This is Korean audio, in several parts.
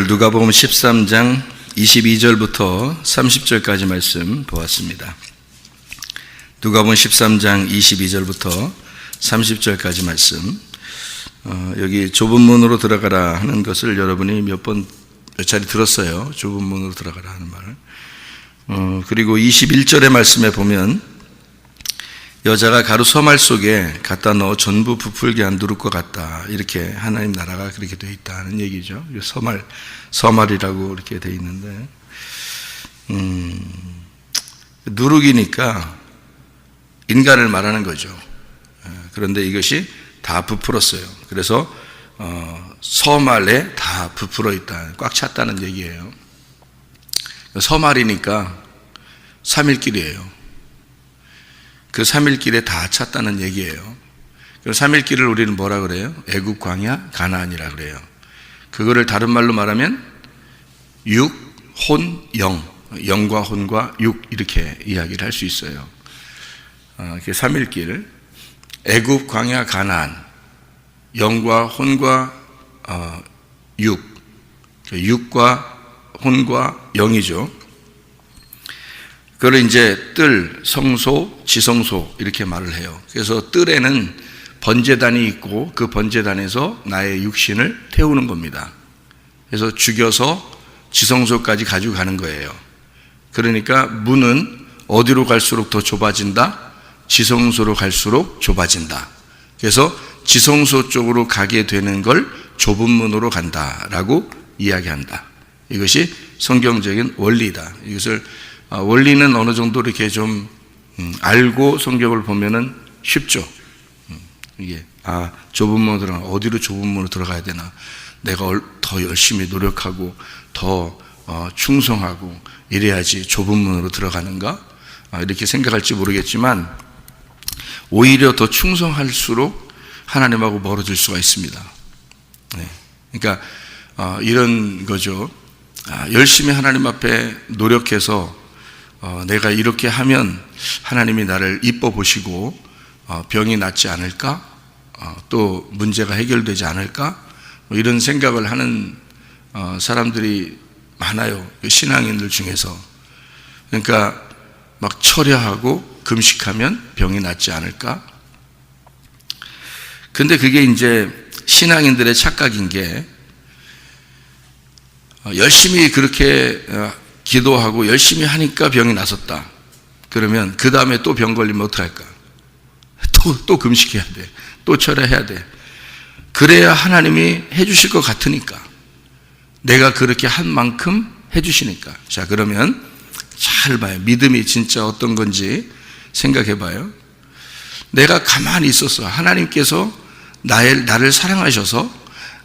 누가복음 13장 22절부터 30절까지 말씀 보았습니다. 누가복음 13장 22절부터 30절까지 말씀. 여기 좁은 문으로 들어가라 하는 것을 여러분이 몇 차례 들었어요. 좁은 문으로 들어가라 하는 말을. 그리고 21절의 말씀에 보면 여자가 가루 서말 속에 갖다 넣어 전부 부풀게 안 누를 것 같다. 이렇게 하나님 나라가 그렇게 되어 있다는 얘기죠. 서말이라고 이렇게 되어 있는데, 누룩이니까 인간을 말하는 거죠. 그런데 이것이 다 부풀었어요. 그래서 서말에 다 부풀어 있다, 꽉 찼다는 얘기예요. 서말이니까 3일길이에요. 그 3일길에 다 찼다는 얘기예요. 그 3일길을 우리는 뭐라 그래요? 애굽, 광야, 가나안이라 그래요. 그거를 다른 말로 말하면 육, 혼, 영, 영과 혼과 육, 이렇게 이야기를 할 수 있어요. 그 3일길, 애굽, 광야, 가나안, 영과 혼과 육, 육과 혼과 영이죠. 그걸 이제 뜰, 성소, 지성소 이렇게 말을 해요. 그래서 뜰에는 번제단이 있고 그 번제단에서 나의 육신을 태우는 겁니다. 그래서 죽여서 지성소까지 가지고 가는 거예요. 그러니까 문은 어디로 갈수록 더 좁아진다? 지성소로 갈수록 좁아진다. 그래서 지성소 쪽으로 가게 되는 걸 좁은 문으로 간다라고 이야기한다. 이것이 성경적인 원리다. 이것을 원리는 어느 정도 이렇게 좀 알고 성경을 보면은 쉽죠. 이게 좁은 문으로 들어가, 어디로 좁은 문으로 들어가야 되나? 내가 더 열심히 노력하고 더 충성하고 이래야지 좁은 문으로 들어가는가? 이렇게 생각할지 모르겠지만 오히려 더 충성할수록 하나님하고 멀어질 수가 있습니다. 그러니까 이런 거죠. 열심히 하나님 앞에 노력해서 내가 이렇게 하면 하나님이 나를 이뻐 보시고 병이 낫지 않을까? 또 문제가 해결되지 않을까? 이런 생각을 하는 사람들이 많아요. 신앙인들 중에서. 그러니까 막 철야하고 금식하면 병이 낫지 않을까? 근데 그게 이제 신앙인들의 착각인 게, 열심히 그렇게 기도하고 열심히 하니까 병이 나섰다. 그러면 그 다음에 또 병 걸리면 어떡할까? 또 금식해야 돼. 또 철야해야 돼. 그래야 하나님이 해주실 것 같으니까. 내가 그렇게 한 만큼 해주시니까. 자, 그러면 잘 봐요. 믿음이 진짜 어떤 건지 생각해 봐요. 내가 가만히 있었어. 하나님께서 나를 사랑하셔서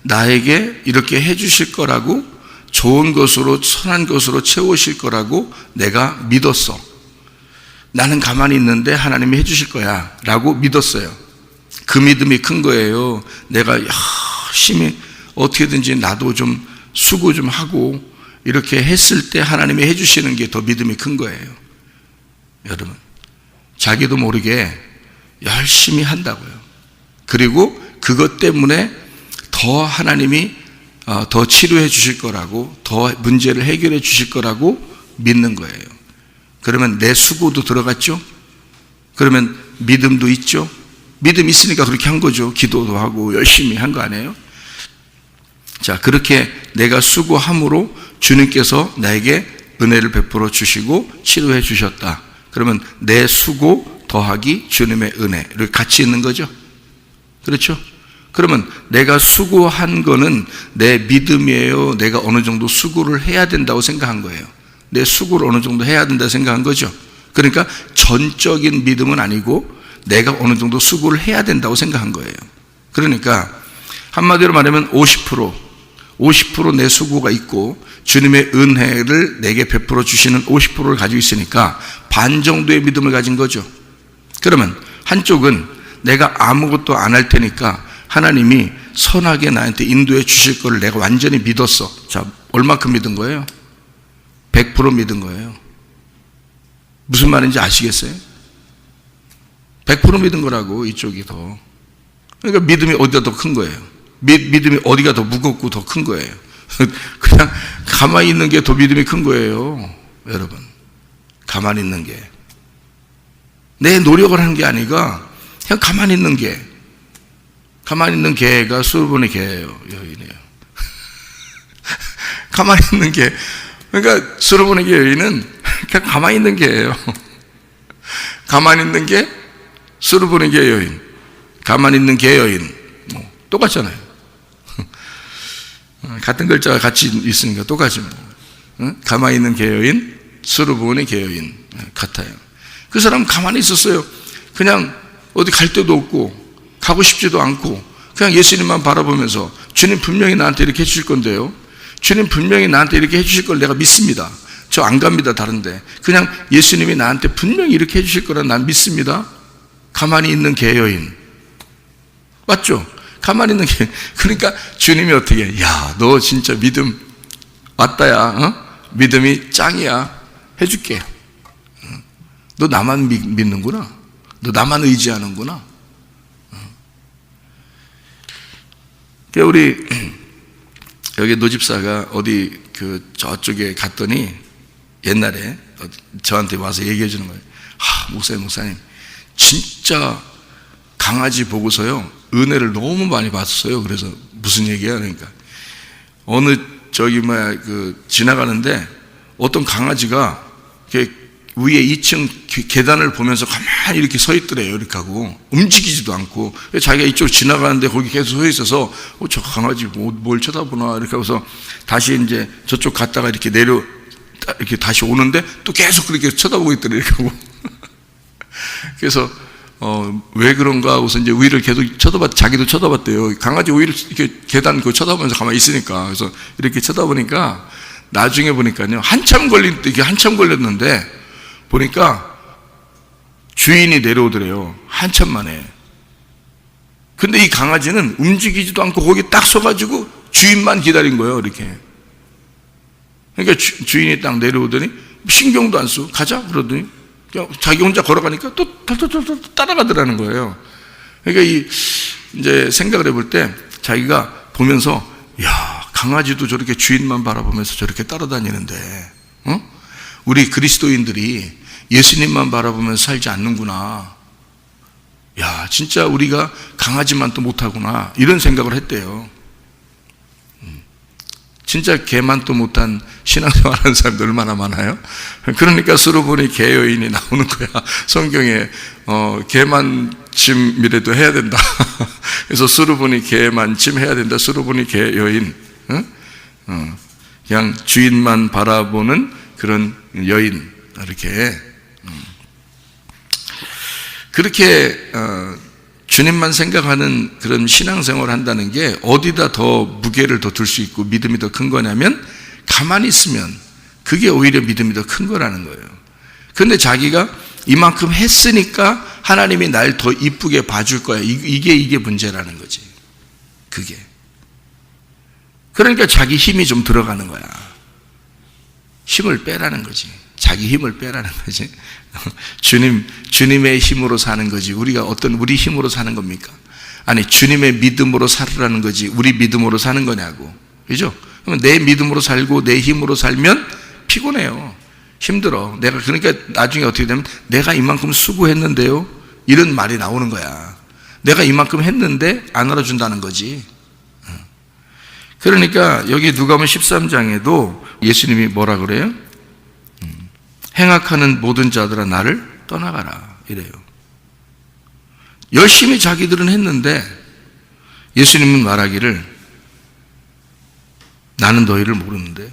나에게 이렇게 해주실 거라고, 좋은 것으로 선한 것으로 채우실 거라고 내가 믿었어. 나는 가만히 있는데 하나님이 해주실 거야 라고 믿었어요. 그 믿음이 큰 거예요. 내가 열심히 어떻게든지 나도 좀 수고 좀 하고 이렇게 했을 때 하나님이 해주시는 게 더 믿음이 큰 거예요. 여러분, 자기도 모르게 열심히 한다고요. 그리고 그것 때문에 더 하나님이 더 치료해 주실 거라고, 더 문제를 해결해 주실 거라고 믿는 거예요. 그러면 내 수고도 들어갔죠? 그러면 믿음도 있죠? 믿음 있으니까 그렇게 한 거죠. 기도도 하고 열심히 한 거 아니에요? 자, 그렇게 내가 수고함으로 주님께서 나에게 은혜를 베풀어 주시고 치료해 주셨다. 그러면 내 수고 더하기 주님의 은혜, 이렇게 같이 있는 거죠. 그렇죠? 그러면 내가 수고한 거는 내 믿음이에요? 내가 어느 정도 수고를 해야 된다고 생각한 거예요? 내 수고를 어느 정도 해야 된다고 생각한 거죠. 그러니까 전적인 믿음은 아니고 내가 어느 정도 수고를 해야 된다고 생각한 거예요. 그러니까 한마디로 말하면 50% 내 수고가 있고 주님의 은혜를 내게 베풀어 주시는 50%를 가지고 있으니까 반 정도의 믿음을 가진 거죠. 그러면 한쪽은 내가 아무것도 안 할 테니까 하나님이 선하게 나한테 인도해 주실 거를 내가 완전히 믿었어. 자, 얼마큼 믿은 거예요? 100% 믿은 거예요. 무슨 말인지 아시겠어요? 100% 믿은 거라고, 이쪽이 더. 그러니까 믿음이 어디가 더 큰 거예요? 믿음이 어디가 더 무겁고 더 큰 거예요? 그냥 가만히 있는 게 더 믿음이 큰 거예요, 여러분. 가만히 있는 게. 내 노력을 하는 게 아니라 그냥 가만히 있는 게. 가만히 있는 개가 수르본의 개예요, 여인이에요. 가만히 있는 개. 그러니까 수르본의 개 여인은 그냥 가만히 있는 개예요. 가만히 있는 게 수르본의 개 여인. 가만히 있는 개 여인. 뭐 똑같잖아요. 같은 글자가 같이 있으니까 똑같지 뭐. 가만히 있는 개 여인, 수르본의 개 여인 같아요. 그 사람은 가만히 있었어요. 그냥 어디 갈 데도 없고 가고 싶지도 않고 그냥 예수님만 바라보면서 주님 분명히 나한테 이렇게 해주실 건데요, 주님 분명히 나한테 이렇게 해주실 걸 내가 믿습니다. 저 안 갑니다 다른데. 그냥 예수님이 나한테 분명히 이렇게 해주실 거라 난 믿습니다. 가만히 있는 개 여인. 맞죠? 가만히 있는 게. 그러니까 주님이 어떻게 해? 야, 너 진짜 믿음 왔다야. 어? 믿음이 짱이야. 해줄게. 너 나만 믿는구나. 너 나만 의지하는구나. 우리 여기 노집사가 어디 저쪽에 갔더니 옛날에 저한테 와서 얘기해 주는 거예요. 목사님 진짜 강아지 보고서요 은혜를 너무 많이 받았어요. 그래서 무슨 얘기야? 그러니까 어느 지나가는데 어떤 강아지가 위에 2층 계단을 보면서 가만히 이렇게 서 있더래요. 이렇게 하고 움직이지도 않고 자기가 이쪽으로 지나가는데 거기 계속 서 있어서 저 강아지 뭘 쳐다보나 이렇게 하고서 다시 이제 저쪽 갔다가 이렇게 이렇게 다시 오는데 또 계속 그렇게 쳐다보고 있더래요. 이렇게 하고 그래서 왜 그런가 하고서 이제 위를 계속 자기도 쳐다봤대요. 강아지 위를 이렇게 계단 쳐다보면서 가만히 있으니까. 그래서 이렇게 쳐다보니까 나중에 보니까요 한참 걸렸는데 보니까 주인이 내려오더래요. 한참 만에. 근데 이 강아지는 움직이지도 않고 거기 딱 서가지고 주인만 기다린 거예요. 이렇게. 그러니까 주인이 딱 내려오더니 신경도 안 쓰고 가자 그러더니 그냥 자기 혼자 걸어가니까 또 따라가더라는 거예요. 그러니까 이제 생각을 해볼 때 자기가 보면서 야, 강아지도 저렇게 주인만 바라보면서 저렇게 따라다니는데 우리 그리스도인들이 예수님만 바라보면서 살지 않는구나. 야, 진짜 우리가 강아지만 또 못하구나. 이런 생각을 했대요. 진짜 개만 또 못한 신앙생활 하는 사람들 얼마나 많아요? 그러니까 수르본의 개 여인이 나오는 거야. 성경에 개만침이라도 해야 된다. 그래서 수르본의 개만침 해야 된다. 수르본의 개 여인. 그냥 주인만 바라보는 그런 여인. 이렇게 그렇게 주님만 생각하는 그런 신앙생활을 한다는 게 어디다 더 무게를 더 둘 수 있고 믿음이 더 큰 거냐면 가만히 있으면 그게 오히려 믿음이 더 큰 거라는 거예요. 그런데 자기가 이만큼 했으니까 하나님이 날 더 이쁘게 봐줄 거야. 이게 문제라는 거지. 그게. 그러니까 자기 힘이 좀 들어가는 거야. 힘을 빼라는 거지. 자기 힘을 빼라는 거지. 주님의 힘으로 사는 거지. 우리가 우리 힘으로 사는 겁니까? 아니, 주님의 믿음으로 살으라는 거지. 우리 믿음으로 사는 거냐고. 그죠? 그러면 내 믿음으로 살고 내 힘으로 살면 피곤해요. 힘들어. 그러니까 나중에 어떻게 되면 내가 이만큼 수고했는데요. 이런 말이 나오는 거야. 내가 이만큼 했는데 안 알아준다는 거지. 그러니까 여기 누가복음 13장에도 예수님이 뭐라 그래요? 행악하는 모든 자들아 나를 떠나가라 이래요. 열심히 자기들은 했는데 예수님은 말하기를 나는 너희를 모르는데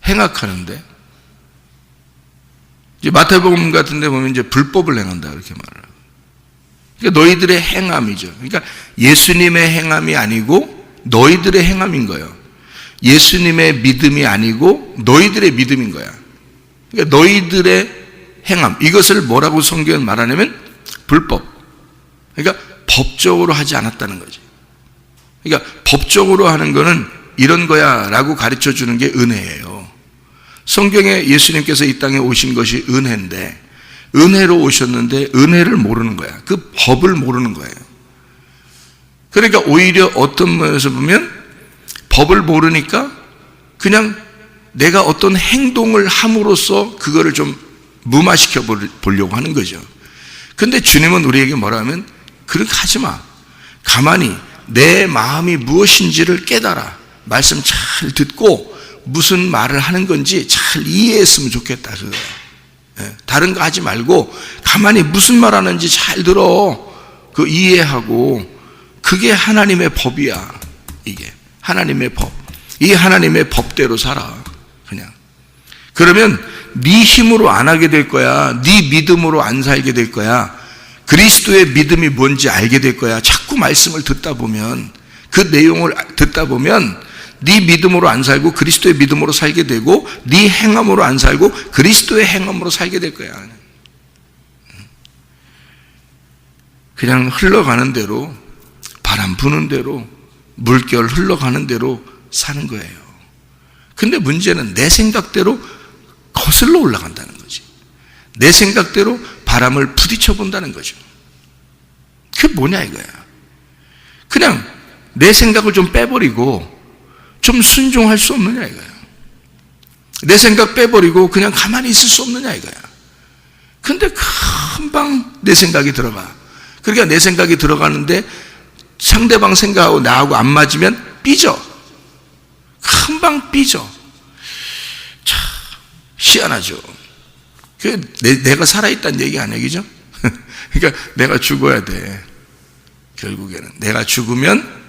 행악하는데 이제 마태복음 같은 데 보면 이제 불법을 행한다 이렇게 말을 하고. 그러니까 너희들의 행함이죠. 그러니까 예수님의 행함이 아니고 너희들의 행함인 거예요. 예수님의 믿음이 아니고 너희들의 믿음인 거야. 그러니까 너희들의 행함, 이것을 뭐라고 성경은 말하냐면 불법. 그러니까 법적으로 하지 않았다는 거지. 그러니까 법적으로 하는 거는 이런 거야 라고 가르쳐 주는 게 은혜예요. 성경에 예수님께서 이 땅에 오신 것이 은혜인데 은혜로 오셨는데 은혜를 모르는 거야. 그 법을 모르는 거예요. 그러니까 오히려 어떤 면에서 보면 법을 모르니까 그냥 내가 어떤 행동을 함으로써 그거를 좀 무마시켜 보려고 하는 거죠. 근데 주님은 우리에게 뭐라 하면 그렇게 하지 마. 가만히 내 마음이 무엇인지를 깨달아. 말씀 잘 듣고 무슨 말을 하는 건지 잘 이해했으면 좋겠다. 그거야. 다른 거 하지 말고 가만히 무슨 말 하는지 잘 들어. 그 이해하고 그게 하나님의 법이야. 이게 하나님의 법. 이 하나님의 법대로 살아. 그냥. 그러면 네 힘으로 안 하게 될 거야. 네 믿음으로 안 살게 될 거야. 그리스도의 믿음이 뭔지 알게 될 거야. 자꾸 말씀을 듣다 보면, 그 내용을 듣다 보면 네 믿음으로 안 살고 그리스도의 믿음으로 살게 되고, 네 행함으로 안 살고 그리스도의 행함으로 살게 될 거야. 그냥 흘러가는 대로, 바람 부는 대로, 물결 흘러가는 대로 사는 거예요. 근데 문제는 내 생각대로 거슬러 올라간다는 거지. 내 생각대로 바람을 부딪혀 본다는 거죠. 그게 뭐냐 이거야. 그냥 내 생각을 좀 빼버리고 좀 순종할 수 없느냐 이거야. 내 생각 빼버리고 그냥 가만히 있을 수 없느냐 이거야. 근데 금방 내 생각이 들어가. 그러니까 내 생각이 들어가는데 상대방 생각하고 나하고 안 맞으면 삐져. 금방 삐져. 참 희한하죠. 내가 살아있다는 얘기 아니야, 그죠? 그러니까 내가 죽어야 돼. 결국에는 내가 죽으면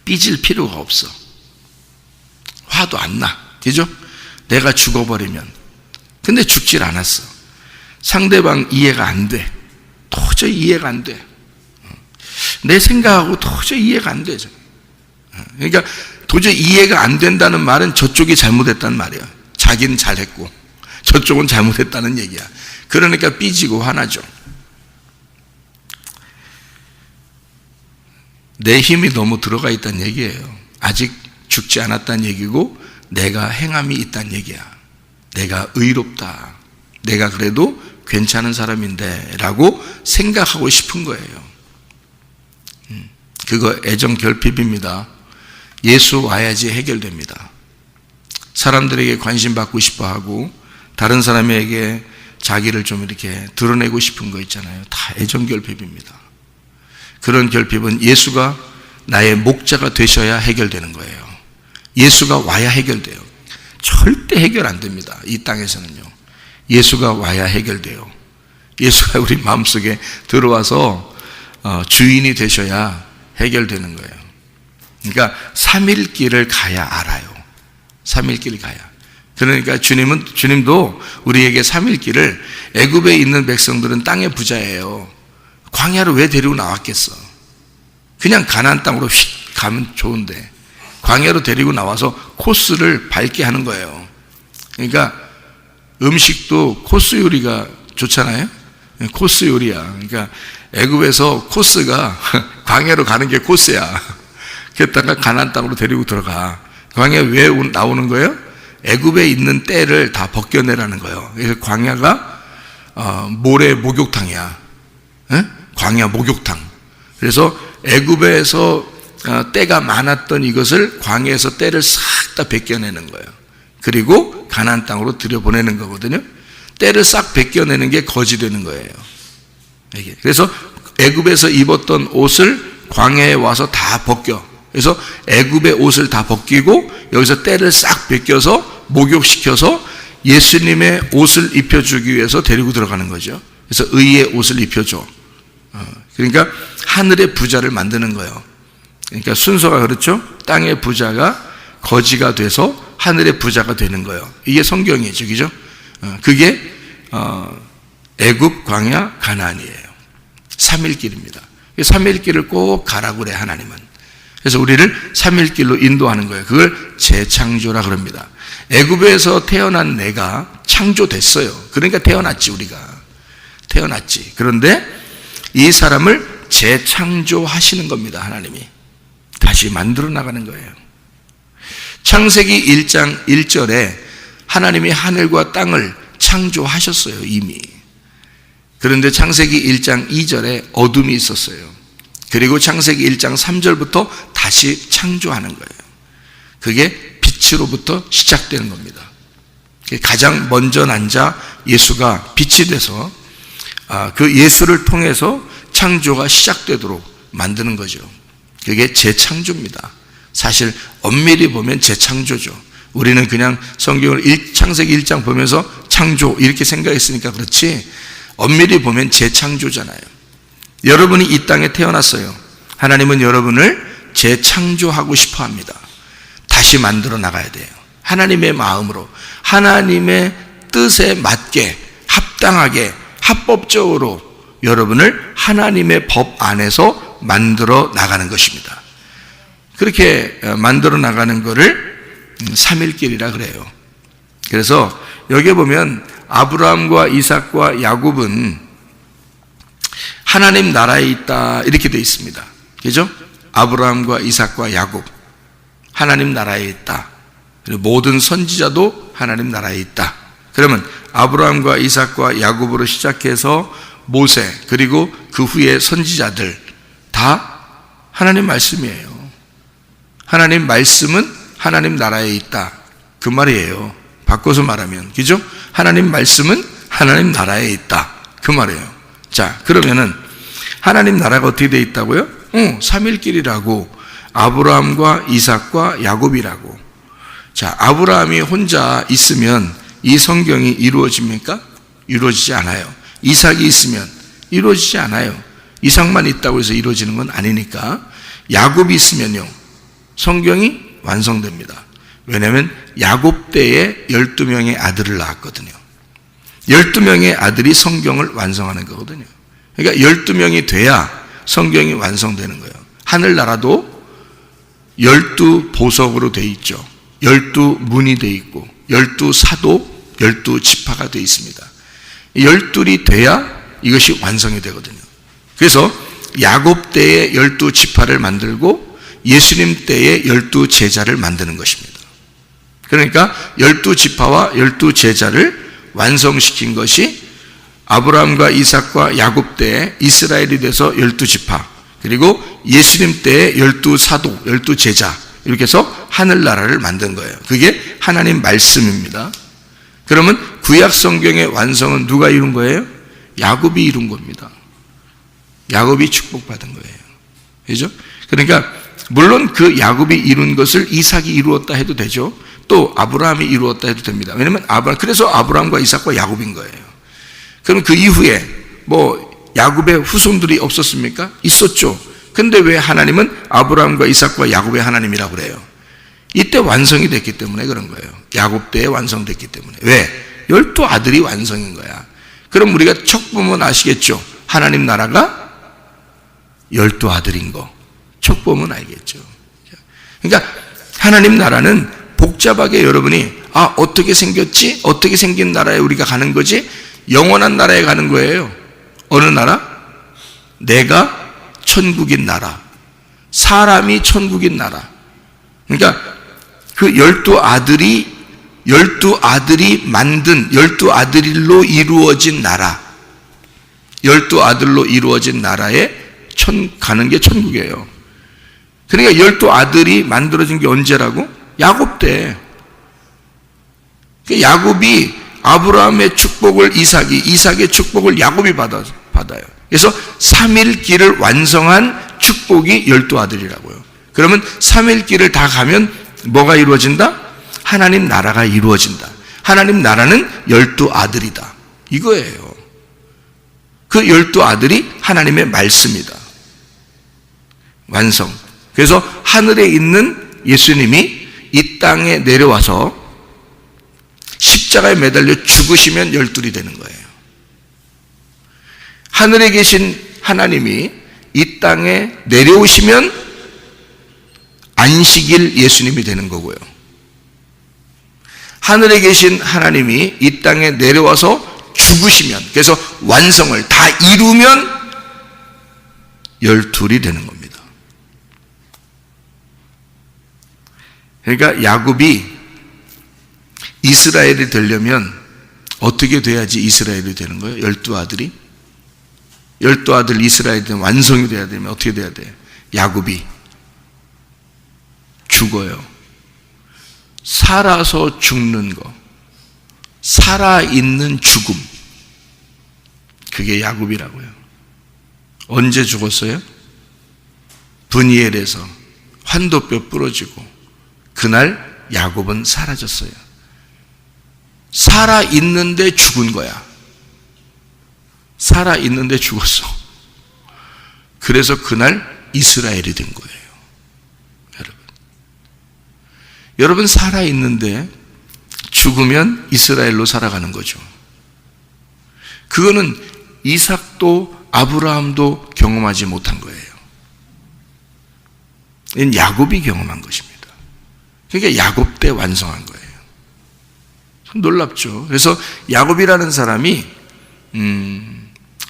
삐질 필요가 없어. 화도 안 나, 그죠? 내가 죽어버리면. 근데 죽질 않았어. 상대방 이해가 안 돼. 도저히 이해가 안 돼. 내 생각하고 도저히 이해가 안 되죠. 그러니까 도저히 이해가 안 된다는 말은 저쪽이 잘못했다는 말이야. 자기는 잘했고 저쪽은 잘못했다는 얘기야. 그러니까 삐지고 화나죠. 내 힘이 너무 들어가 있다는 얘기예요. 아직 죽지 않았다는 얘기고 내가 행함이 있다는 얘기야. 내가 의롭다. 내가 그래도 괜찮은 사람인데 라고 생각하고 싶은 거예요. 그거 애정 결핍입니다. 예수 와야지 해결됩니다. 사람들에게 관심 받고 싶어 하고 다른 사람에게 자기를 좀 이렇게 드러내고 싶은 거 있잖아요. 다 애정 결핍입니다. 그런 결핍은 예수가 나의 목자가 되셔야 해결되는 거예요. 예수가 와야 해결돼요. 절대 해결 안 됩니다. 이 땅에서는요. 예수가 와야 해결돼요. 예수가 우리 마음속에 들어와서 주인이 되셔야 해결되는 거예요. 그러니까 3일 길을 가야 알아요. 3일 길 가야. 그러니까 주님도 우리에게 3일 길을, 애굽에 있는 백성들은 땅의 부자예요. 광야로 왜 데리고 나왔겠어? 그냥 가나안 땅으로 휙 가면 좋은데 광야로 데리고 나와서 코스를 밟게 하는 거예요. 그러니까 음식도 코스 요리가 좋잖아요. 코스 요리야. 그러니까 애굽에서 코스가 광야로 가는 게 코스야. 그랬다가 가나안 땅으로 데리고 들어가. 광야 왜 나오는 거예요? 애굽에 있는 때를 다 벗겨내라는 거예요. 그래서 광야가 모래 목욕탕이야. 광야 목욕탕. 그래서 애굽에서 때가 많았던 이것을 광야에서 때를 싹 다 벗겨내는 거예요. 그리고 가나안 땅으로 들여보내는 거거든요. 때를 싹 벗겨내는 게 거지 되는 거예요. 이게. 그래서 애굽에서 입었던 옷을 광야에 와서 다 벗겨. 그래서 애굽의 옷을 다 벗기고 여기서 때를 싹 벗겨서 목욕시켜서 예수님의 옷을 입혀주기 위해서 데리고 들어가는 거죠. 그래서 의의 옷을 입혀줘. 그러니까 하늘의 부자를 만드는 거예요. 그러니까 순서가 그렇죠. 땅의 부자가 거지가 돼서 하늘의 부자가 되는 거예요. 이게 성경이죠, 그죠? 그게 애굽, 광야, 가나안이에요. 3일 길입니다. 3일 길을 꼭 가라고 그래, 하나님은. 그래서 우리를 3일 길로 인도하는 거예요. 그걸 재창조라 그럽니다. 애굽에서 태어난 내가 창조됐어요. 그러니까 태어났지, 우리가. 태어났지. 그런데 이 사람을 재창조하시는 겁니다, 하나님이. 다시 만들어 나가는 거예요. 창세기 1장 1절에 하나님이 하늘과 땅을 창조하셨어요, 이미. 그런데 창세기 1장 2절에 어둠이 있었어요. 그리고 창세기 1장 3절부터 다시 창조하는 거예요. 그게 빛으로부터 시작되는 겁니다. 가장 먼저 난 자 예수가 빛이 돼서 그 예수를 통해서 창조가 시작되도록 만드는 거죠. 그게 재창조입니다. 사실 엄밀히 보면 재창조죠. 우리는 그냥 성경을 창세기 1장 보면서 창조 이렇게 생각했으니까 그렇지, 엄밀히 보면 재창조잖아요. 여러분이 이 땅에 태어났어요. 하나님은 여러분을 재창조하고 싶어 합니다. 다시 만들어 나가야 돼요. 하나님의 마음으로, 하나님의 뜻에 맞게, 합당하게, 합법적으로 여러분을 하나님의 법 안에서 만들어 나가는 것입니다. 그렇게 만들어 나가는 것을 삼일길이라 그래요. 그래서 여기 보면 아브라함과 이삭과 야곱은 하나님 나라에 있다 이렇게 되어 있습니다. 그죠? 아브라함과 이삭과 야곱 하나님 나라에 있다. 그리고 모든 선지자도 하나님 나라에 있다. 그러면 아브라함과 이삭과 야곱으로 시작해서 모세 그리고 그 후에 선지자들 다 하나님 말씀이에요. 하나님 말씀은 하나님 나라에 있다. 그 말이에요. 바꿔서 말하면, 그죠? 하나님 말씀은 하나님 나라에 있다. 그 말이에요. 자, 그러면은 하나님 나라가 어떻게 되어 있다고요? 삼일길이라고, 아브라함과 이삭과 야곱이라고. 자, 아브라함이 혼자 있으면 이 성경이 이루어집니까? 이루어지지 않아요. 이삭이 있으면 이루어지지 않아요. 이삭만 있다고 해서 이루어지는 건 아니니까. 야곱이 있으면요, 성경이 완성됩니다. 왜냐하면 야곱 때에 12명의 아들을 낳았거든요. 12명의 아들이 성경을 완성하는 거거든요. 그러니까 12명이 돼야 성경이 완성되는 거예요. 하늘나라도 12보석으로 되어 있죠. 12문이 되어 있고 12사도 12지파가 되어 있습니다. 12이 돼야 이것이 완성이 되거든요. 그래서 야곱 때에 12지파를 만들고 예수님 때에 12제자를 만드는 것입니다. 그러니까 12지파와 12제자를 완성시킨 것이 아브라함과 이삭과 야곱 때에 이스라엘이 돼서 12지파, 그리고 예수님 때에 12사도, 12제자, 이렇게 해서 하늘나라를 만든 거예요. 그게 하나님 말씀입니다. 그러면 구약 성경의 완성은 누가 이룬 거예요? 야곱이 이룬 겁니다. 야곱이 축복받은 거예요. 그죠? 그러니까 물론 그 야곱이 이룬 것을 이삭이 이루었다 해도 되죠. 또 아브라함이 이루었다 해도 됩니다. 왜냐하면 그래서 아브라함과 이삭과 야곱인 거예요. 그럼 그 이후에 야곱의 후손들이 없었습니까? 있었죠. 근데 왜 하나님은 아브라함과 이삭과 야곱의 하나님이라고 그래요? 이때 완성이 됐기 때문에 그런 거예요. 야곱 때에 완성됐기 때문에. 왜? 12아들이 완성인 거야. 그럼 우리가 척 보면 아시겠죠? 하나님 나라가 12아들인 거. 척 보면 알겠죠. 그러니까 하나님 나라는 복잡하게 여러분이 어떻게 생겼지? 어떻게 생긴 나라에 우리가 가는 거지? 영원한 나라에 가는 거예요. 어느 나라? 내가 천국인 나라, 사람이 천국인 나라. 그러니까 그 12아들이 만든 12아들로 이루어진 나라, 12아들로 이루어진 나라에 가는 게 천국이에요. 그러니까 12아들이 만들어진 게 언제라고? 야곱 때. 야곱이 아브라함의 축복을 이삭의 축복을 야곱이 받아요. 그래서 3일길을 완성한 축복이 12아들이라고요. 그러면 3일길을 다 가면 뭐가 이루어진다? 하나님 나라가 이루어진다. 하나님 나라는 12아들이다. 이거예요. 그 12아들이 하나님의 말씀이다. 완성. 그래서 하늘에 있는 예수님이 이 땅에 내려와서 십자가에 매달려 죽으시면 12이 되는 거예요. 하늘에 계신 하나님이 이 땅에 내려오시면 안식일 예수님이 되는 거고요. 하늘에 계신 하나님이 이 땅에 내려와서 죽으시면, 그래서 완성을 다 이루면 12이 되는 겁니다. 그러니까 야곱이 이스라엘이 되려면 어떻게 돼야지 이스라엘이 되는 거예요? 12아들이? 12 아들 이스라엘이 완성이 돼야 되면 어떻게 돼야 돼? 야곱이 죽어요. 살아서 죽는 거, 살아있는 죽음, 그게 야곱이라고요. 언제 죽었어요? 브니엘에서 환도뼈 부러지고 그날 야곱은 사라졌어요. 살아있는데 죽은 거야. 살아있는데 죽었어. 그래서 그날 이스라엘이 된 거예요. 여러분 살아있는데 죽으면 이스라엘로 살아가는 거죠. 그거는 이삭도 아브라함도 경험하지 못한 거예요. 이건 야곱이 경험한 것입니다. 그러니까 야곱 때 완성한 거예요. 참 놀랍죠. 그래서 야곱이라는 사람이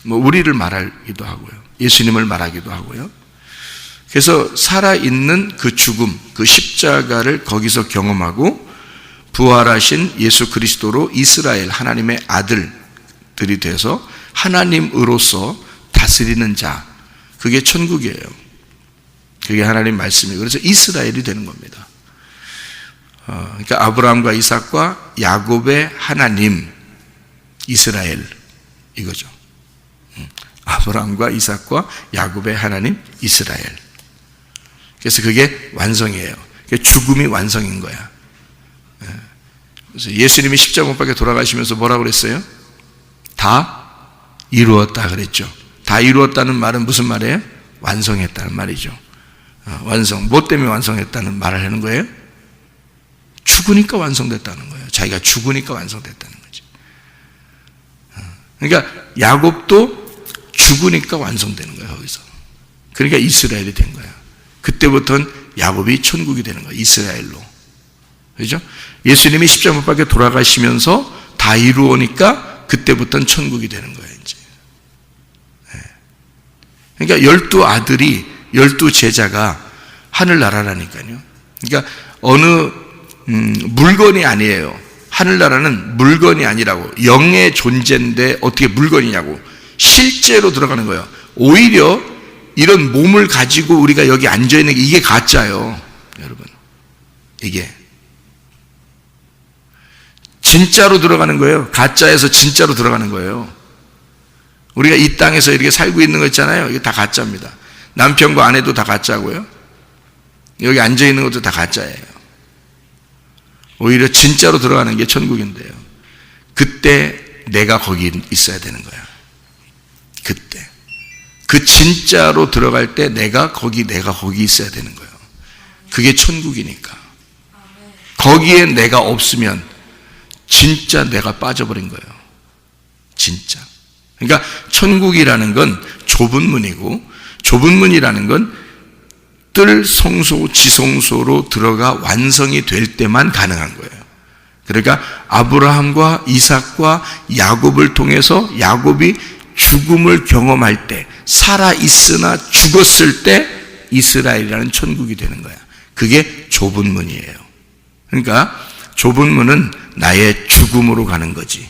우리를 말하기도 하고요, 예수님을 말하기도 하고요. 그래서 살아있는 그 죽음, 그 십자가를 거기서 경험하고 부활하신 예수 그리스도로 이스라엘 하나님의 아들들이 돼서 하나님으로서 다스리는 자, 그게 천국이에요. 그게 하나님 말씀이에요. 그래서 이스라엘이 되는 겁니다. 그러니까 아브라함과 이삭과 야곱의 하나님 이스라엘, 이거죠. 아브라함과 이삭과 야곱의 하나님 이스라엘. 그래서 그게 완성이에요. 죽음이 완성인 거야. 그래서 예수님이 십자가 못 박혀 돌아가시면서 뭐라고 그랬어요? 다 이루었다 그랬죠. 다 이루었다는 말은 무슨 말이에요? 완성했다는 말이죠. 완성, 뭐 때문에 완성했다는 말을 하는 거예요? 죽으니까 완성됐다는 거예요. 자기가 죽으니까 완성됐다는 거지. 그러니까 야곱도 죽으니까 완성되는 거예요, 거기서. 그러니까 이스라엘이 된 거야. 그때부터는 야곱이 천국이 되는 거예요, 이스라엘로. 그죠? 예수님이 십자가 못 박혀 돌아가시면서 다 이루어니까 그때부터는 천국이 되는 거예요, 이제. 그러니까 12 아들이, 12 제자가 하늘나라라니까요. 그러니까 어느 물건이 아니에요. 하늘나라는 물건이 아니라고. 영의 존재인데 어떻게 물건이냐고. 실제로 들어가는 거예요. 오히려 이런 몸을 가지고 우리가 여기 앉아있는 게 이게 가짜예요, 여러분. 이게 진짜로 들어가는 거예요. 가짜에서 진짜로 들어가는 거예요. 우리가 이 땅에서 이렇게 살고 있는 거 있잖아요. 이게 다 가짜입니다. 남편과 아내도 다 가짜고요, 여기 앉아있는 것도 다 가짜예요. 오히려 진짜로 들어가는 게 천국인데요. 그때 내가 거기 있어야 되는 거야. 그때 그 진짜로 들어갈 때 내가 거기 있어야 되는 거예요. 그게 천국이니까. 거기에 내가 없으면 진짜 내가 빠져버린 거예요. 진짜. 그러니까 천국이라는 건 좁은 문이고, 좁은 문이라는 건 뜰 성소 지성소로 들어가 완성이 될 때만 가능한 거예요. 그러니까 아브라함과 이삭과 야곱을 통해서 야곱이 죽음을 경험할 때, 살아있으나 죽었을 때 이스라엘이라는 천국이 되는 거야. 그게 좁은 문이에요. 그러니까 좁은 문은 나의 죽음으로 가는 거지.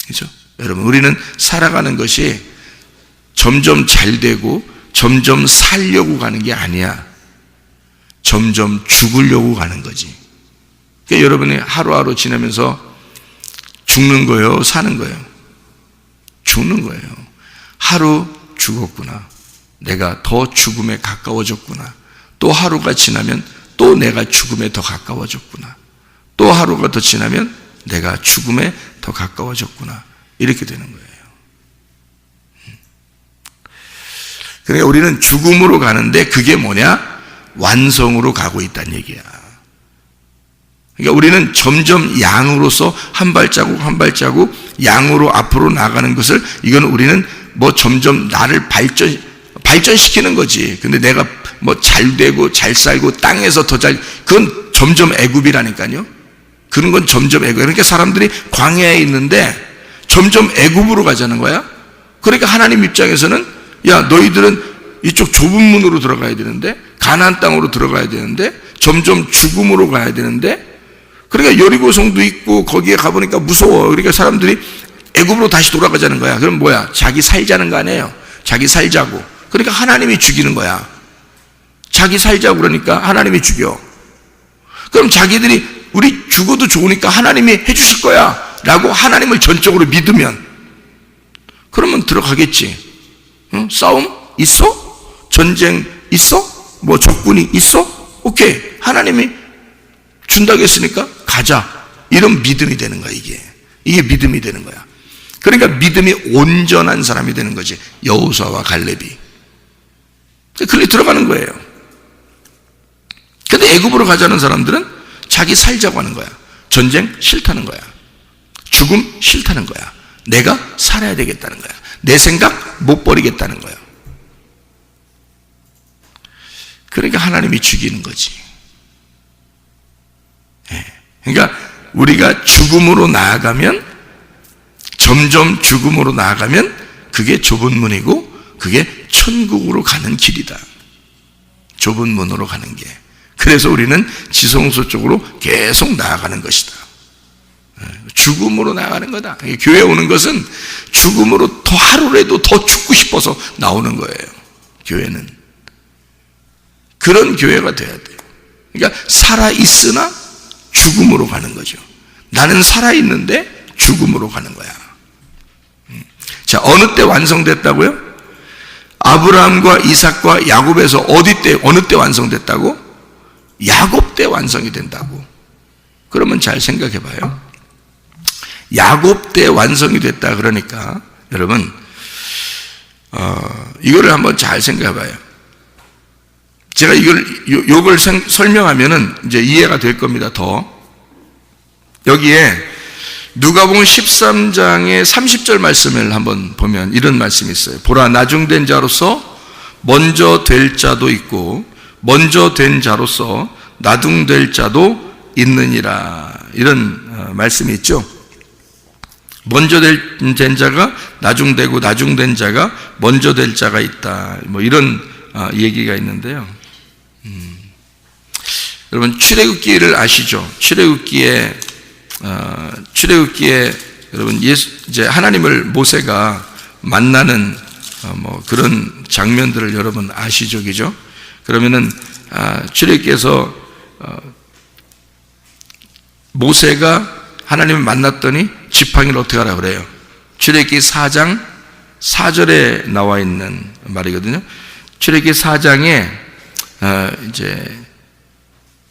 그렇죠? 여러분, 우리는 살아가는 것이 점점 잘 되고 점점 살려고 가는 게 아니야. 점점 죽으려고 가는 거지. 그러니까 여러분이 하루하루 지나면서 죽는 거예요, 사는 거예요? 죽는 거예요. 하루 죽었구나. 내가 더 죽음에 가까워졌구나. 또 하루가 지나면 또 내가 죽음에 더 가까워졌구나. 또 하루가 더 지나면 내가 죽음에 더 가까워졌구나. 이렇게 되는 거예요. 그러니까 우리는 죽음으로 가는데 그게 뭐냐? 완성으로 가고 있다는 얘기야. 그러니까 우리는 점점 양으로서 한 발자국 한 발자국 양으로 앞으로 나가는 것을, 이건 우리는 뭐 점점 나를 발전시키는 거지. 근데 내가 뭐 잘 되고 잘 살고 땅에서 더 잘, 그건 점점 애굽이라니까요. 그런 건 점점 애굽. 그러니까 사람들이 광야에 있는데 점점 애굽으로 가자는 거야. 그러니까 하나님 입장에서는 야, 너희들은 이쪽 좁은 문으로 들어가야 되는데, 가나안 땅으로 들어가야 되는데, 점점 죽음으로 가야 되는데, 그러니까 여리고성도 있고 거기에 가보니까 무서워. 그러니까 사람들이 애굽으로 다시 돌아가자는 거야. 그럼 뭐야? 자기 살자는 거 아니에요? 자기 살자고. 그러니까 하나님이 죽이는 거야. 자기 살자고 그러니까 하나님이 죽여. 그럼 자기들이 우리 죽어도 좋으니까 하나님이 해주실 거야 라고 하나님을 전적으로 믿으면 그러면 들어가겠지. 응? 싸움 있어? 전쟁 있어? 뭐 적군이 있어? 오케이, 하나님이 준다고 했으니까 가자. 이런 믿음이 되는 거야. 이게 믿음이 되는 거야. 그러니까 믿음이 온전한 사람이 되는 거지. 여호수아와 갈렙이 그렇게 들어가는 거예요. 근데 애굽으로 가자는 사람들은 자기 살자고 하는 거야. 전쟁 싫다는 거야. 죽음 싫다는 거야. 내가 살아야 되겠다는 거야. 내 생각 못 버리겠다는 거야. 그러니까 하나님이 죽이는 거지. 그러니까 우리가 죽음으로 나아가면, 점점 죽음으로 나아가면 그게 좁은 문이고 그게 천국으로 가는 길이다. 좁은 문으로 가는 게. 그래서 우리는 지성소 쪽으로 계속 나아가는 것이다. 죽음으로 나아가는 거다. 교회 오는 것은 죽음으로 더 하루라도 더 죽고 싶어서 나오는 거예요. 교회는 그런 교회가 돼야 돼요. 그러니까 살아있으나 죽음으로 가는 거죠. 나는 살아있는데 죽음으로 가는 거야. 자, 어느 때 완성됐다고요? 아브라함과 이삭과 야곱에서 어느 때 완성됐다고? 야곱 때 완성이 된다고. 그러면 잘 생각해 봐요. 야곱 때 완성이 됐다 그러니까 여러분 이거를 한번 잘 생각해 봐요. 제가 요걸 설명하면은 이제 이해가 될 겁니다. 더 여기에 누가복음 13장의 30절 말씀을 한번 보면 이런 말씀이 있어요. 보라, 나중된 자로서 먼저 될 자도 있고 먼저 된 자로서 나중될 자도 있느니라. 이런 말씀이 있죠. 먼저 된 자가 나중되고 나중된 자가 먼저 될 자가 있다. 뭐 이런 얘기가 있는데요. 여러분 출애굽기를 아시죠? 출애굽기에 여러분 이제 하나님을 모세가 만나는 뭐 그런 장면들을 여러분 아시죠, 그죠? 그러면은 출애굽기에서 모세가 하나님을 만났더니 지팡이를 어떻게 하라 그래요? 출애굽기 4장 4절에 나와 있는 말이거든요. 출애굽기 4장에 이제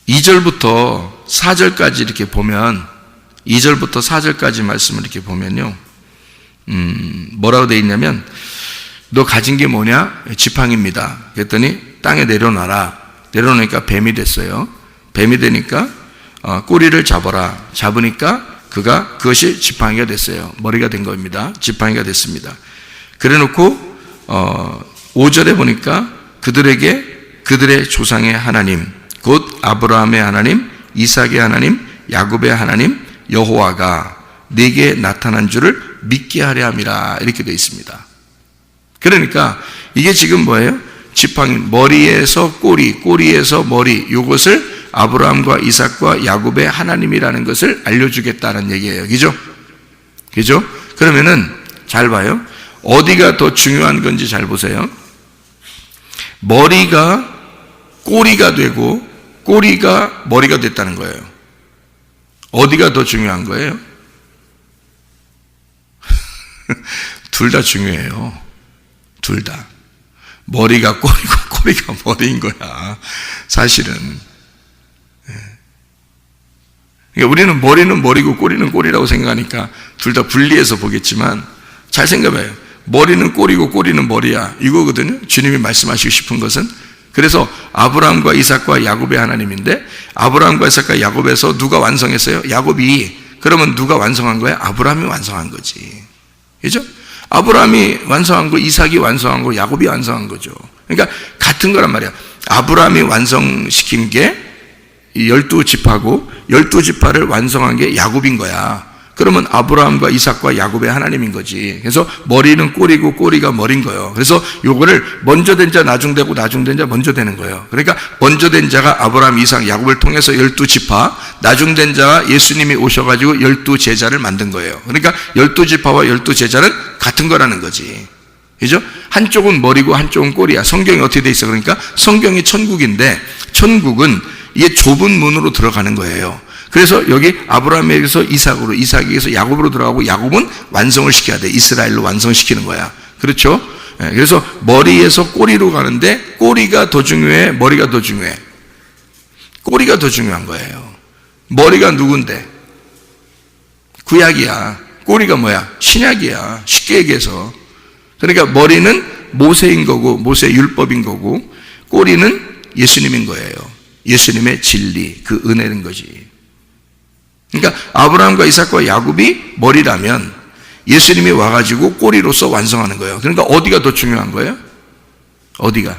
2절부터 4절까지 이렇게 보면 2절부터 4절까지 말씀을 이렇게 보면요. 뭐라고 되어 있냐면 너 가진 게 뭐냐? 지팡이입니다. 그랬더니 땅에 내려놔라. 내려놓으니까 뱀이 됐어요. 뱀이 되니까 꼬리를 잡아라. 잡으니까 그것이 지팡이가 됐어요. 머리가 된 겁니다. 지팡이가 됐습니다. 그래 놓고 5절에 보니까 그들의 조상의 하나님 곧 아브라함의 하나님, 이삭의 하나님, 야곱의 하나님 여호와가 네게 나타난 줄을 믿게 하려 함이라. 이렇게 되어 있습니다. 그러니까 이게 지금 뭐예요? 지팡이, 머리에서 꼬리, 꼬리에서 머리, 이것을 아브라함과 이삭과 야곱의 하나님이라는 것을 알려주겠다는 얘기예요. 그죠? 그죠? 그러면은 잘 봐요. 어디가 더 중요한 건지 잘 보세요. 머리가 꼬리가 되고 꼬리가 머리가 됐다는 거예요. 어디가 더 중요한 거예요? 둘 다 중요해요. 둘 다. 머리가 꼬리고 꼬리가 머리인 거야. 사실은. 그러니까 우리는 머리는 머리고 꼬리는 꼬리라고 생각하니까 둘 다 분리해서 보겠지만 잘 생각해봐요. 머리는 꼬리고 꼬리는 머리야. 이거거든요. 주님이 말씀하시고 싶은 것은. 그래서 아브라함과 이삭과 야곱의 하나님인데 아브라함과 이삭과 야곱에서 누가 완성했어요? 야곱이. 그러면 누가 완성한 거야? 아브라함이 완성한 거지. 그죠? 아브라함이 완성한 거, 이삭이 완성한 거, 야곱이 완성한 거죠. 그러니까 같은 거란 말이야. 아브라함이 완성시킨 게 12지파고 12지파를 완성한 게 야곱인 거야. 그러면 아브라함과 이삭과 야곱의 하나님인 거지. 그래서 머리는 꼬리고 꼬리가 머리인 거예요. 그래서 요거를 먼저 된 자 나중되고 나중된 자 먼저 되는 거예요. 그러니까 먼저 된 자가 아브라함, 이삭, 야곱을 통해서 12지파, 나중된 자와 예수님이 오셔가지고 12제자를 만든 거예요. 그러니까 12지파와 12제자는 같은 거라는 거지. 그죠? 한쪽은 머리고 한쪽은 꼬리야. 성경이 어떻게 돼 있어? 그러니까 성경이 천국인데 천국은 이게 좁은 문으로 들어가는 거예요. 그래서 여기 아브라함에게서 이삭으로, 이삭에게서 야곱으로 들어가고 야곱은 완성을 시켜야 돼. 이스라엘로 완성시키는 거야. 그렇죠? 그래서 머리에서 꼬리로 가는데 꼬리가 더 중요해? 머리가 더 중요해? 꼬리가 더 중요한 거예요. 머리가 누군데? 구약이야. 꼬리가 뭐야? 신약이야. 쉽게 얘기해서. 그러니까 머리는 모세인 거고 모세 율법인 거고 꼬리는 예수님인 거예요. 예수님의 진리, 그 은혜인 거지. 그러니까 아브라함과 이삭과 야곱이 머리라면 예수님이 와가지고 꼬리로서 완성하는 거예요. 그러니까 어디가 더 중요한 거예요? 어디가?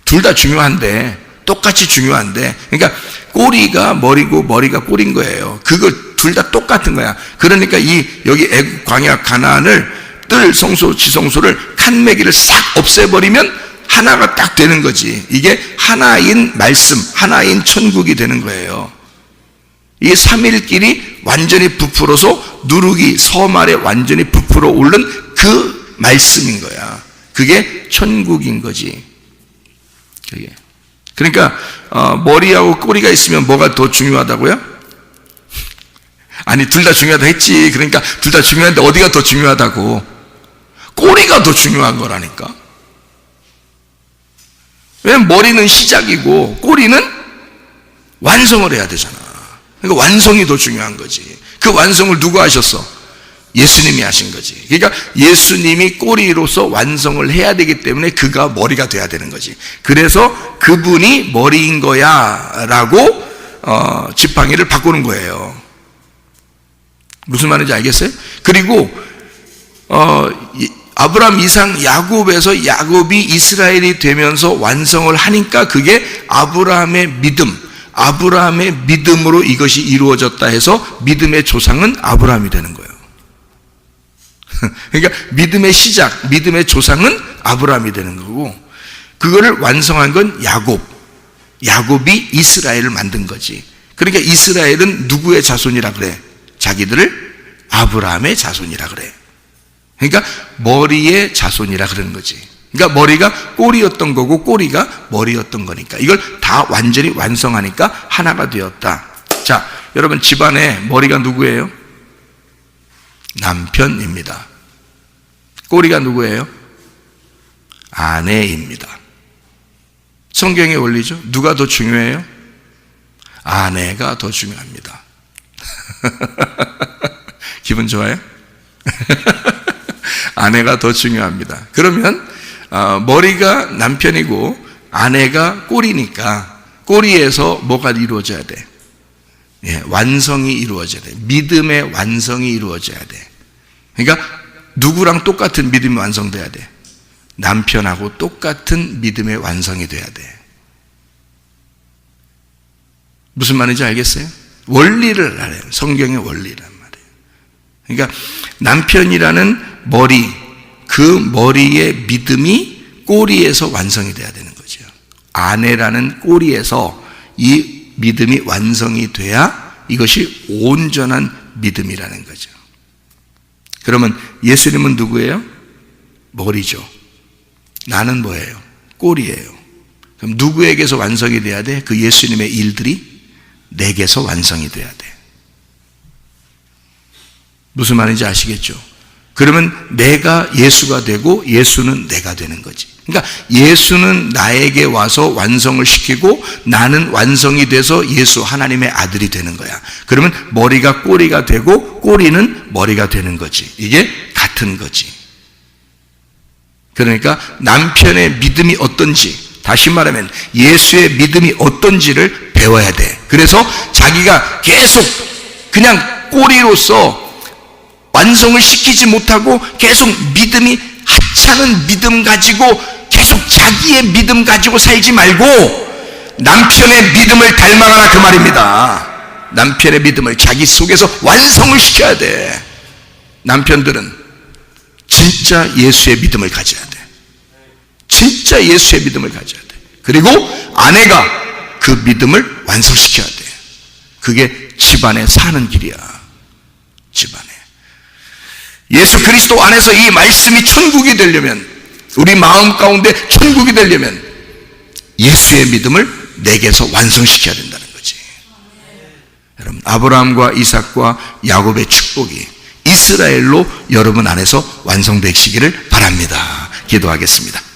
둘 다 중요한데, 똑같이 중요한데, 그러니까 꼬리가 머리고 머리가 꼬리인 거예요. 그거 둘 다 똑같은 거야. 그러니까 여기 애국 광야 가나안을 뜰 성소 지성소를 칸매기를 싹 없애버리면 하나가 딱 되는 거지. 이게 하나인 말씀, 하나인 천국이 되는 거예요. 이 삼일끼리 완전히 부풀어서 누룩이 섬 아래 완전히 부풀어 오른 그 말씀인 거야. 그게 천국인 거지. 그게. 그러니까 머리하고 꼬리가 있으면 뭐가 더 중요하다고요? 아니 둘 다 중요하다 했지. 그러니까 둘 다 중요한데 어디가 더 중요하다고? 꼬리가 더 중요한 거라니까. 왜냐면 머리는 시작이고 꼬리는 완성을 해야 되잖아. 그러니까 완성이 더 중요한 거지. 그 완성을 누가 하셨어? 예수님이 하신 거지. 그러니까 예수님이 꼬리로서 완성을 해야 되기 때문에 그가 머리가 돼야 되는 거지. 그래서 그분이 머리인 거야 라고 지팡이를 바꾸는 거예요. 무슨 말인지 알겠어요? 그리고 아브라함, 이삭, 야곱에서 야곱이 이스라엘이 되면서 완성을 하니까 그게 아브라함의 믿음으로 이것이 이루어졌다 해서 믿음의 조상은 아브라함이 되는 거예요. 그러니까 믿음의 시작, 믿음의 조상은 아브라함이 되는 거고 그거를 완성한 건 야곱이 이스라엘을 만든 거지. 그러니까 이스라엘은 누구의 자손이라 그래? 자기들을 아브라함의 자손이라 그래. 그러니까 머리의 자손이라 그러는 거지. 그러니까 머리가 꼬리였던 거고 꼬리가 머리였던 거니까 이걸 다 완전히 완성하니까 하나가 되었다. 자, 여러분 집안에 머리가 누구예요? 남편입니다. 꼬리가 누구예요? 아내입니다. 성경의 원리죠. 누가 더 중요해요? 아내가 더 중요합니다. 기분 좋아요? 아내가 더 중요합니다. 그러면 머리가 남편이고 아내가 꼬리니까 꼬리에서 뭐가 이루어져야 돼? 예, 완성이 이루어져야 돼. 믿음의 완성이 이루어져야 돼. 그러니까 누구랑 똑같은 믿음이 완성돼야 돼? 남편하고 똑같은 믿음의 완성이 돼야 돼. 무슨 말인지 알겠어요? 원리를 알아요. 성경의 원리란 말이에요. 그러니까 남편이라는 머리, 그 머리의 믿음이 꼬리에서 완성이 돼야 되는 거죠. 아내라는 꼬리에서 이 믿음이 완성이 돼야 이것이 온전한 믿음이라는 거죠. 그러면 예수님은 누구예요? 머리죠. 나는 뭐예요? 꼬리예요. 그럼 누구에게서 완성이 돼야 돼? 그 예수님의 일들이 내게서 완성이 돼야 돼. 무슨 말인지 아시겠죠? 그러면 내가 예수가 되고 예수는 내가 되는 거지. 그러니까 예수는 나에게 와서 완성을 시키고 나는 완성이 돼서 예수 하나님의 아들이 되는 거야. 그러면 머리가 꼬리가 되고 꼬리는 머리가 되는 거지. 이게 같은 거지. 그러니까 남편의 믿음이 어떤지, 다시 말하면 예수의 믿음이 어떤지를 배워야 돼. 그래서 자기가 계속 그냥 꼬리로서 완성을 시키지 못하고 계속 믿음이 하찮은 믿음 가지고 계속 자기의 믿음 가지고 살지 말고 남편의 믿음을 닮아가라 그 말입니다. 남편의 믿음을 자기 속에서 완성을 시켜야 돼. 남편들은 진짜 예수의 믿음을 가져야 돼. 진짜 예수의 믿음을 가져야 돼. 그리고 아내가 그 믿음을 완성시켜야 돼. 그게 집안에 사는 길이야. 집안에. 예수 그리스도 안에서 이 말씀이 천국이 되려면, 우리 마음 가운데 천국이 되려면 예수의 믿음을 내게서 완성시켜야 된다는 거지. 여러분, 아브라함과 이삭과 야곱의 축복이 이스라엘로 여러분 안에서 완성되시기를 바랍니다. 기도하겠습니다.